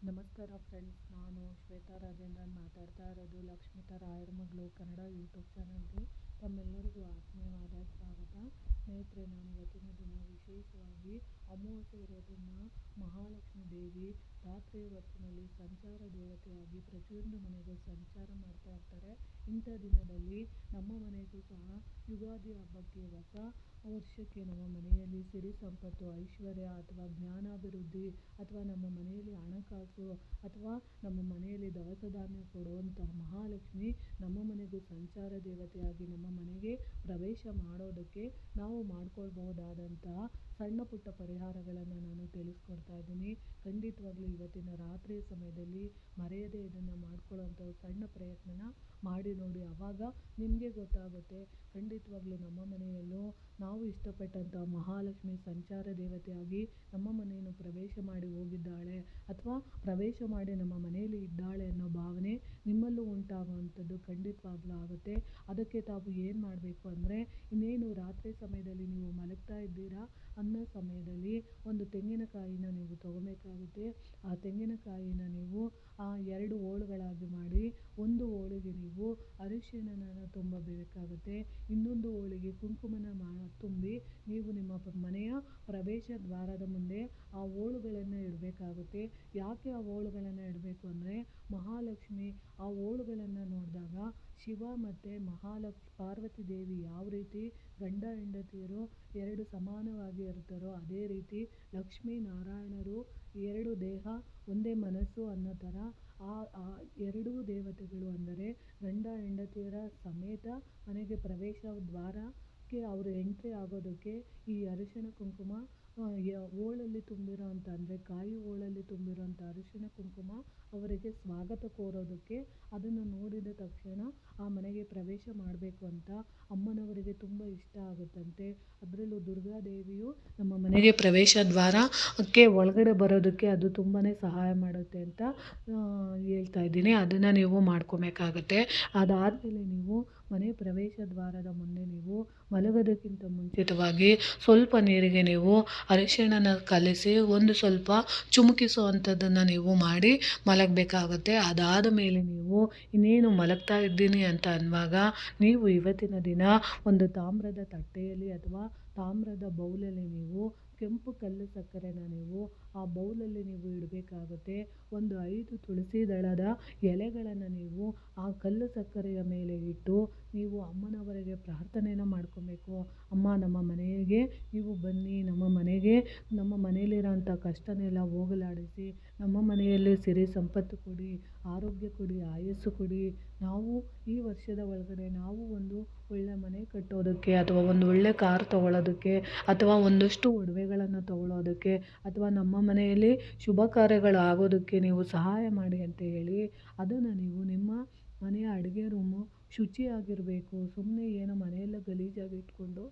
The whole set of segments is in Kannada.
ನಮಸ್ಕಾರ ಫ್ರೆಂಡ್ಸ್, ನಾನು ಶ್ವೇತಾ ರಾಜೇಂದ್ರನ್ ಮಾತಾಡ್ತಾ ಇರೋದು ಲಕ್ಷ್ಮಿತಾ ರಾಯರ ಮಗಳು ಕನ್ನಡ ಯೂಟ್ಯೂಬ್ ಚಾನಲ್ಗೆ ತಮ್ಮೆಲ್ಲರಿಗೂ ಆತ್ಮೀಯವಾದ ಸ್ವಾಗತ. ಸ್ನೇಹಿತರೆ, ನಾನು ಇವತ್ತಿನ ದಿನ ವಿಶೇಷವಾಗಿ ಅಮಾವಾಸ್ಯೆ ಇರೋದನ್ನು ಮಹಾಲಕ್ಷ್ಮೀ ದೇವಿ ರಾತ್ರಿಯ ಹೊತ್ತಿನಲ್ಲಿ ಸಂಚಾರ ದೇವತೆಯಾಗಿ ಪ್ರತಿಯೊಂದು ಮನೆಗೂ ಸಂಚಾರ ಮಾಡ್ತಾ ಇರ್ತಾರೆ. ಇಂಥ ದಿನದಲ್ಲಿ ನಮ್ಮ ಮನೆಗೂ ಸಹ ಯುಗಾದಿ ಹಬ್ಬಕ್ಕೆ, ಹೊಸ ವರ್ಷಕ್ಕೆ ನಮ್ಮ ಮನೆಯಲ್ಲಿ ಸಿರಿ ಸಂಪತ್ತು, ಐಶ್ವರ್ಯ ಅಥವಾ ಜ್ಞಾನಾಭಿವೃದ್ಧಿ ಅಥವಾ ನಮ್ಮ ಮನೆಯಲ್ಲಿ ಹಣಕಾಸು ಅಥವಾ ನಮ್ಮ ಮನೆಯಲ್ಲಿ ದವಸ ಧಾನ್ಯ ಕೊಡುವಂತಹ ಮಹಾಲಕ್ಷ್ಮಿ ನಮ್ಮ ಮನೆಗೂ ಸಂಚಾರ ದೇವತೆಯಾಗಿ ನಮ್ಮ ಮನೆಗೆ ಪ್ರವೇಶ ಮಾಡೋದಕ್ಕೆ ನಾವು ಮಾಡ್ಕೊಳ್ಬಹುದಾದಂತಹ ಸಣ್ಣ ಪುಟ್ಟ ಪರಿಹಾರಗಳನ್ನು ನಾನು ತಿಳಿಸ್ಕೊಡ್ತಾ ಇದ್ದೀನಿ. ಖಂಡಿತವಾಗ್ಲೂ ಇವತ್ತಿನ ರಾತ್ರಿಯ ಸಮಯದಲ್ಲಿ ಮರೆಯದೆ ಇದನ್ನು ಮಾಡ್ಕೊಳ್ಳೋಂಥ ಸಣ್ಣ ಪ್ರಯತ್ನನ ಮಾಡಿ ನೋಡಿ. ಆವಾಗ ನಿಮಗೆ ಗೊತ್ತಾಗುತ್ತೆ ಖಂಡಿತವಾಗ್ಲೂ ನಮ್ಮ ಮನೆಯಲ್ಲೂ ನಾವು ಇಷ್ಟಪಟ್ಟಂಥ ಮಹಾಲಕ್ಷ್ಮಿ ಸಂಚಾರ ದೇವತೆಯಾಗಿ ನಮ್ಮ ಮನೆಯನ್ನು ಪ್ರವೇಶ ಮಾಡಿ ಹೋಗಿದ್ದಾಳೆ ಅಥವಾ ಪ್ರವೇಶ ಮಾಡಿ ನಮ್ಮ ಮನೆಯಲ್ಲಿ ಇದ್ದಾಳೆ ಅನ್ನೋ ಭಾವನೆ ನಿಮ್ಮಲ್ಲೂ ಉಂಟಾಗುವಂಥದ್ದು ಖಂಡಿತವಾಗ್ಲೂ ಆಗುತ್ತೆ. ಅದಕ್ಕೆ ತಾವು ಏನು ಮಾಡಬೇಕು ಅಂದರೆ, ಇನ್ನೇನು ರಾತ್ರಿ ಸಮಯದಲ್ಲಿ ನೀವು ಮಲಗ್ತಾ ಇದ್ದೀರಾ ಅನ್ನೋ ಸಮಯದಲ್ಲಿ ಒಂದು ತೆಂಗಿನಕಾಯಿನ ನೀವು ತೊಗೊಬೇಕಾಗುತ್ತೆ. ಆ ತೆಂಗಿನಕಾಯಿನ ನೀವು 2 ಹೋಳುಗಳಾಗಿ ಮಾಡಿ, ಒಂದು ಹೋಳಿಗೆ ನೀವು ಅರಿಶಿಣನ ತುಂಬಬೇಕಾಗುತ್ತೆ, ಇನ್ನೊಂದು ಹೋಳಿಗೆ ಕುಂಕುಮನ ತುಂಬಿ ನೀವು ನಿಮ್ಮ ಮನೆಯ ಪ್ರವೇಶ ದ್ವಾರದ ಮುಂದೆ ಆ ಹೋಳುಗಳನ್ನು ಇಡಬೇಕಾಗುತ್ತೆ. ಯಾಕೆ ಆ ಹೋಳುಗಳನ್ನು ಇಡಬೇಕು ಅಂದರೆ, ಮಹಾಲಕ್ಷ್ಮಿ ಆ ಹೋಳುಗಳನ್ನು ನೋಡಿದಾಗ ಶಿವ ಮತ್ತು ಪಾರ್ವತಿ ದೇವಿ ಯಾವ ರೀತಿ ಗಂಡ ಹೆಂಡತಿಯರು 2 ಸಮಾನವಾಗಿ ಇರ್ತಾರೋ, ಅದೇ ರೀತಿ ಲಕ್ಷ್ಮೀ ನಾರಾಯಣರು 2 ದೇಹ ಒಂದೇ ಮನಸ್ಸು ಅನ್ನೋ ಥರ ಆ 2 ದೇವತೆಗಳು ಅಂದರೆ ಗಂಡ ಹೆಂಡತಿಯರ ಸಮೇತ ಮನೆಗೆ ಪ್ರವೇಶ ದ್ವಾರಕ್ಕೆ ಅವರು ಎಂಟ್ರಿ ಆಗೋದಕ್ಕೆ ಈ ಅರಿಶಿಣ ಕುಂಕುಮ ಹೋಳಲ್ಲಿ ತುಂಬಿರೋಂಥ ಅಂದರೆ ಕಾಯಿ ಹೋಳಲ್ಲಿ ತುಂಬಿರೋಂಥ ಅರಿಶಿಣ ಕುಂಕುಮ ಅವರಿಗೆ ಸ್ವಾಗತ ಕೋರೋದಕ್ಕೆ, ಅದನ್ನು ನೋಡಿದ ತಕ್ಷಣ ಆ ಮನೆಗೆ ಪ್ರವೇಶ ಮಾಡಬೇಕು ಅಂತ ಅಮ್ಮನವರಿಗೆ ತುಂಬ ಇಷ್ಟ ಆಗುತ್ತಂತೆ. ಅದರಲ್ಲೂ ದುರ್ಗಾದೇವಿಯು ನಮ್ಮ ಮನೆಗೆ ಪ್ರವೇಶ ದ್ವಾರಕ್ಕೆ ಒಳಗಡೆ ಬರೋದಕ್ಕೆ ಅದು ತುಂಬಾ ಸಹಾಯ ಮಾಡುತ್ತೆ ಅಂತ ಹೇಳ್ತಾ ಇದ್ದೀನಿ. ಅದನ್ನು ನೀವು ಮಾಡ್ಕೊಬೇಕಾಗತ್ತೆ. ಅದಾದಮೇಲೆ ನೀವು ಮನೆ ಪ್ರವೇಶ ದ್ವಾರದ ಮುಂದೆ ನೀವು ಮಲಗೋದಕ್ಕಿಂತ ಮುಂಚಿತವಾಗಿ ಸ್ವಲ್ಪ ನೀರಿಗೆ ನೀವು ಅರಿಶಿಣನ ಕಲಸಿ ಒಂದು ಸ್ವಲ್ಪ ಚಿಮುಕಿಸೋ ಅಂಥದ್ದನ್ನು ನೀವು ಮಾಡಿ ಮಲಗಬೇಕಾಗುತ್ತೆ. ಅದಾದ ಮೇಲೆ ನೀವು ಇನ್ನೇನು ಮಲಗ್ತಾ ಇದ್ದೀನಿ ಅಂತ ಅನ್ನುವಾಗ ನೀವು ಇವತ್ತಿನ ದಿನ ಒಂದು ತಾಮ್ರದ ತಟ್ಟೆಯಲ್ಲಿ ಅಥವಾ ತಾಮ್ರದ ಬೌಲಲ್ಲಿ ನೀವು ಕೆಂಪು ಕಲ್ಲು ಸಕ್ಕರೆನ ನೀವು ಆ ಬೌಲಲ್ಲಿ ನೀವು ಇಡಬೇಕಾಗುತ್ತೆ. ಒಂದು 5 ತುಳಸಿ ದಳದ ಎಲೆಗಳನ್ನು ನೀವು ಆ ಕಲ್ಲು ಸಕ್ಕರೆಯ ಮೇಲೆ ಇಟ್ಟು ನೀವು ಅಮ್ಮನವರಿಗೆ ಪ್ರಾರ್ಥನೆಯನ್ನು ಮಾಡ್ಕೊಬೇಕು. ಅಮ್ಮ, ನಮ್ಮ ಮನೆಗೆ ನೀವು ಬನ್ನಿ, ನಮ್ಮ ಮನೆಯಲ್ಲಿರೋಂಥ ಕಷ್ಟನೆಲ್ಲ ಹೋಗಲಾಡಿಸಿ, ನಮ್ಮ ಮನೆಯಲ್ಲಿ ಸಿರಿ ಸಂಪತ್ತು ಕೊಡಿ, ಆರೋಗ್ಯ ಕೊಡಿ, ಆಯಸ್ಸು ಕೊಡಿ. ನಾವು ಈ ವರ್ಷದ ಒಳಗಡೆ ನಾವು ಒಂದು ಒಳ್ಳೆ ಮನೆ ಕಟ್ಟೋದಕ್ಕೆ ಅಥವಾ ಒಂದು ಒಳ್ಳೆ ಕಾರ್ ತೊಗೊಳೋದಕ್ಕೆ ಅಥವಾ ಒಂದಷ್ಟು ಒಡವೆಗಳನ್ನು ತೊಗೊಳೋದಕ್ಕೆ ಅಥವಾ ನಮ್ಮ ಮನೆಯಲ್ಲಿ ಶುಭ ಕಾರ್ಯಗಳು ಆಗೋದಕ್ಕೆ ನೀವು ಸಹಾಯ ಮಾಡಿ ಅಂತ ಹೇಳಿ ಅದನ್ನು ನೀವು ನಿಮ್ಮ ಮನೆಯ ಅಡುಗೆ ರೂಮು ಶುಚಿಯಾಗಿರಬೇಕು. ಸುಮ್ಮನೆ ಏನೋ ಮನೆಯೆಲ್ಲ ಗಲೀಜಾಗಿ ಇಟ್ಕೊಂಡು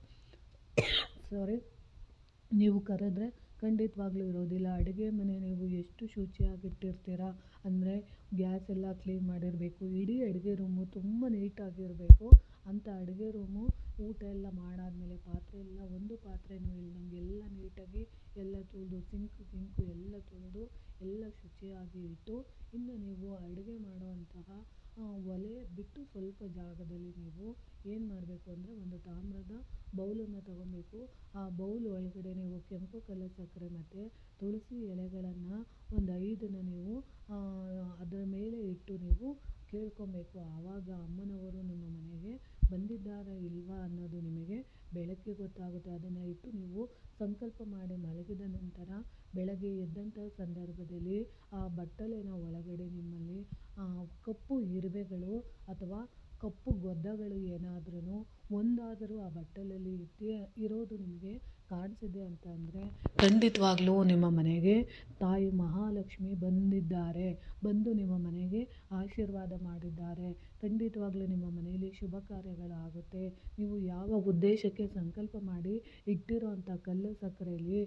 ನೀವು ಕರೆದ್ರೆ ಖಂಡಿತವಾಗ್ಲೂ ಇರೋದಿಲ್ಲ. ಅಡುಗೆ ಮನೆ ನೀವು ಎಷ್ಟು ಶುಚಿಯಾಗಿಟ್ಟಿರ್ತೀರ ಅಂದರೆ ಗ್ಯಾಸ್ ಎಲ್ಲ ಕ್ಲೀನ್ ಮಾಡಿರಬೇಕು, ಇಡೀ ಅಡುಗೆ ರೂಮು ತುಂಬ ನೀಟಾಗಿರಬೇಕು. ಅಂಥ ಅಡುಗೆ ರೂಮು ಊಟ ಎಲ್ಲ ಮಾಡಾದಮೇಲೆ ಪಾತ್ರೆ ಎಲ್ಲ ಒಂದು ಪಾತ್ರೆನೂ ಇಲ್ದಂಗೆ ಎಲ್ಲ ನೀಟಾಗಿ ಎಲ್ಲ ತೊಳೆದು ಸಿಂಕು ಎಲ್ಲ ತೊಳೆದು ಎಲ್ಲ ಶುಚಿಯಾಗಿ ಇಟ್ಟು, ಇನ್ನು ನೀವು ಅಡುಗೆ ಮಾಡುವಂತಹ ಒಲೆ ಬಿಟ್ಟು ಸ್ವಲ್ಪ ಜಾಗದಲ್ಲಿ ನೀವು ಏನು ಮಾಡಬೇಕು ಅಂದರೆ ಒಂದು ತಾಮ್ರದ ಬೌಲನ್ನು ತಗೊಬೇಕು. ಆ ಬೌಲ್ ಒಳಗಡೆ ನೀವು ಕೆಂಪು ಕಲ್ಲು ಸಕ್ಕರೆ ಮತ್ತು ತುಳಸಿ ಎಲೆಗಳನ್ನು ಒಂದು 5ನ ನೀವು ಅದರ ಮೇಲೆ ಇಟ್ಟು ನೀವು ಕೇಳ್ಕೊಬೇಕು. ಆವಾಗ ಅಮ್ಮನವರು ನಿಮ್ಮ ಮನೆಗೆ ಬಂದಿದ್ದಾರಾ ಇಲ್ವಾ ಅನ್ನೋದು ನಿಮಗೆ ಬೆಳಗ್ಗೆ ಗೊತ್ತಾಗುತ್ತೆ. ಅದನ್ನು ಇಟ್ಟು ನೀವು ಸಂಕಲ್ಪ ಮಾಡಿ ಮಲಗಿದ ನಂತರ ಬೆಳಗ್ಗೆ ಎದ್ದಂಥ ಸಂದರ್ಭದಲ್ಲಿ ಆ ಬಟ್ಟಲಿನ ಒಳಗಡೆ ನಿಮ್ಮಲ್ಲಿ ಕಪ್ಪು ಇರುವೆಗಳು ಅಥವಾ ಕಪ್ಪು ಗೊದ್ದಗಳು ಏನಾದ್ರೂ ಒಂದಾದರೂ ಆ ಬಟ್ಟಲಲ್ಲಿ ಇರೋದು ನಿಮಗೆ ಕಾಣಿಸಿದೆ ಅಂತ ಅಂದರೆ ಖಂಡಿತವಾಗ್ಲೂ ನಿಮ್ಮ ಮನೆಗೆ ತಾಯಿ ಮಹಾಲಕ್ಷ್ಮಿ ಬಂದಿದ್ದಾರೆ, ಬಂದು ನಿಮ್ಮ ಮನೆಗೆ ಆಶೀರ್ವಾದ ಮಾಡಿದ್ದಾರೆ. ಖಂಡಿತವಾಗ್ಲೂ ನಿಮ್ಮ ಮನೆಯಲ್ಲಿ ಶುಭ ಕಾರ್ಯಗಳಾಗುತ್ತೆ. ನೀವು ಯಾವ ಉದ್ದೇಶಕ್ಕೆ ಸಂಕಲ್ಪ ಮಾಡಿ ಇಟ್ಟಿರೋಂಥ ಕಲ್ಲು ಸಕ್ಕರೆಯಲ್ಲಿ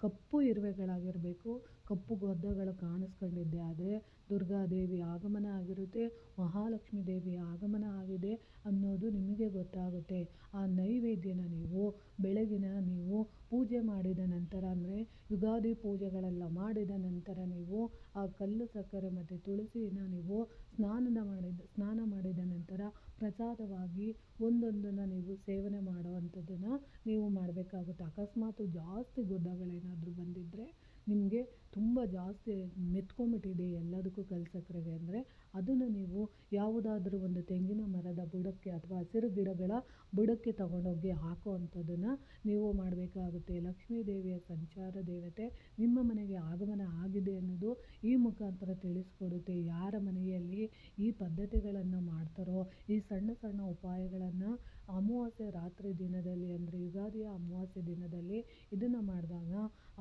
ಕಪ್ಪು ಇರುವೆಗಳಾಗಿರಬೇಕು, ಕಪ್ಪು ಗೊದ್ದಗಳು ಕಾಣಿಸ್ಕೊಂಡಿದ್ದೆ ಆದರೆ ದುರ್ಗಾದೇವಿ ಆಗಮನ ಆಗಿರುತ್ತೆ, ಮಹಾಲಕ್ಷ್ಮೀ ದೇವಿಯ ಆಗಮನ ಆಗಿದೆ ಅನ್ನೋದು ನಿಮಗೆ ಗೊತ್ತಾಗುತ್ತೆ. ಆ ನೈವೇದ್ಯನ ನೀವು ಬೆಳಗಿನ ನೀವು ಪೂಜೆ ಮಾಡಿದ ನಂತರ ಅಂದರೆ ಯುಗಾದಿ ಪೂಜೆಗಳೆಲ್ಲ ಮಾಡಿದ ನಂತರ ನೀವು ಆ ಕಲ್ಲು ಸಕ್ಕರೆ ಮತ್ತು ತುಳಸಿನ ನೀವು ಸ್ನಾನ ಮಾಡಿದ ನಂತರ ಪ್ರಸಾದವಾಗಿ ಒಂದೊಂದನ್ನು ನೀವು ಸೇವನೆ ಮಾಡುವಂಥದ್ದನ್ನು ನೀವು ಮಾಡಬೇಕಾಗುತ್ತೆ. ಅಕಸ್ಮಾತ್ ಜಾಸ್ತಿ ಗುಡ್ಡಗಳೇನಾದರೂ ಬಂದಿದ್ದರೆ, ನಿಮಗೆ ತುಂಬ ಜಾಸ್ತಿ ಮೆತ್ಕೊಂಬಿಟ್ಟಿದೆ ಎಲ್ಲದಕ್ಕೂ ಕಲ್ಲು ಸಕ್ಕರೆಗೆ ಅಂದರೆ, ಅದನ್ನು ನೀವು ಯಾವುದಾದ್ರೂ ಒಂದು ತೆಂಗಿನ ಮರದ ಬುಡಕ್ಕೆ ಅಥವಾ ಹಸಿರು ಗಿಡಗಳ ಬುಡಕ್ಕೆ ತಗೊಂಡೋಗಿ ಹಾಕುವಂಥದ್ದನ್ನು ನೀವು ಮಾಡಬೇಕಾಗುತ್ತೆ. ಲಕ್ಷ್ಮೀ ದೇವಿಯ ಸಂಚಾರ ದೇವತೆ ನಿಮ್ಮ ಮನೆಗೆ ಆಗಮನ ಆಗಿದೆ ಅನ್ನೋದು ಈ ಮುಖಾಂತರ ತಿಳಿಸ್ಕೊಡುತ್ತೆ. ಯಾರ ಮನೆಯಲ್ಲಿ ಈ ಪದ್ಧತಿಗಳನ್ನು ಮಾಡ್ತಾರೋ, ಈ ಸಣ್ಣ ಸಣ್ಣ ಉಪಾಯಗಳನ್ನು ಅಮಾವಾಸ್ಯೆ ರಾತ್ರಿ ದಿನದಲ್ಲಿ ಅಂದರೆ ಯುಗಾದಿಯ ಅಮಾವಾಸ್ಯೆ ದಿನದಲ್ಲಿ ಇದನ್ನು ಮಾಡಿದಾಗ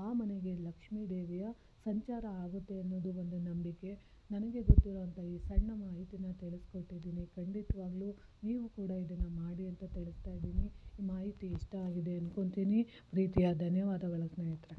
ಆ ಮನೆಗೆ ಲಕ್ಷ್ಮೀ ದೇವಿಯ ಸಂಚಾರ ಆಗುತ್ತೆ ಅನ್ನೋದು ಒಂದು ನಂಬಿಕೆ. ನನಗೆ ಗೊತ್ತಿರೋಂಥ ಈ ಸಣ್ಣ ಮಾಹಿತಿನ ತಿಳಿಸ್ಕೊಟ್ಟಿದ್ದೀನಿ. ಖಂಡಿತವಾಗ್ಲೂ ನೀವು ಕೂಡ ಇದನ್ನು ಮಾಡಿ ಅಂತ ತಿಳಿಸ್ತಾ ಇದ್ದೀನಿ. ಈ ಮಾಹಿತಿ ಇಷ್ಟ ಆಗಿದೆ ಅಂದ್ಕೊತೀನಿ. ಪ್ರೀತಿಯ ಧನ್ಯವಾದಗಳು ಸ್ನೇಹಿತರೆ.